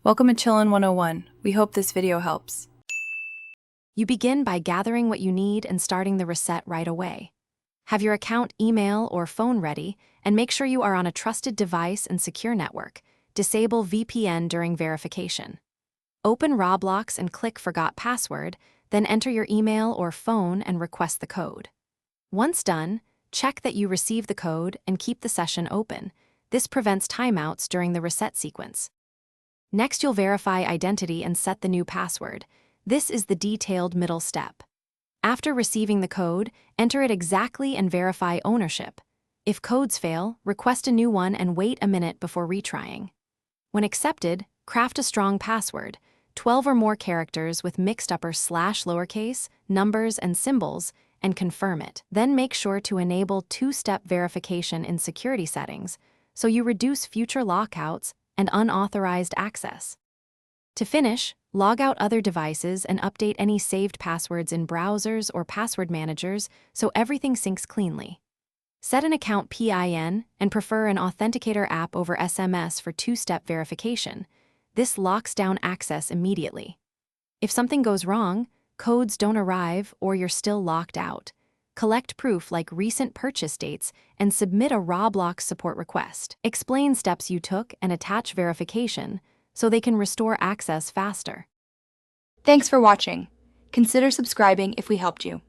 Welcome to Chillin' 101. We hope this video helps. You begin by gathering what you need and starting the reset right away. Have your account, email, or phone ready, and make sure you are on a trusted device and secure network. Disable VPN during verification. Open Roblox and click Forgot Password, then enter your email or phone and request the code. Once done, check that you receive the code and keep the session open. This prevents timeouts during the reset sequence. Next, you'll verify identity and set the new password. This is the detailed middle step. After receiving the code, enter it exactly and verify ownership. If codes fail, request a new one and wait a minute before retrying. When accepted, craft a strong password, 12 or more characters with mixed upper/lowercase, numbers and symbols, and confirm it. Then make sure to enable two-step verification in security settings so you reduce future lockouts and unauthorized access. To finish, log out other devices and update any saved passwords in browsers or password managers so everything syncs cleanly. Set an account PIN and prefer an authenticator app over SMS for two-step verification. This locks down access immediately. If something goes wrong, codes don't arrive, or you're still locked out, collect proof like recent purchase dates and submit a Roblox support request. Explain steps you took and attach verification so they can restore access faster. Thanks for watching. Consider subscribing if we helped you.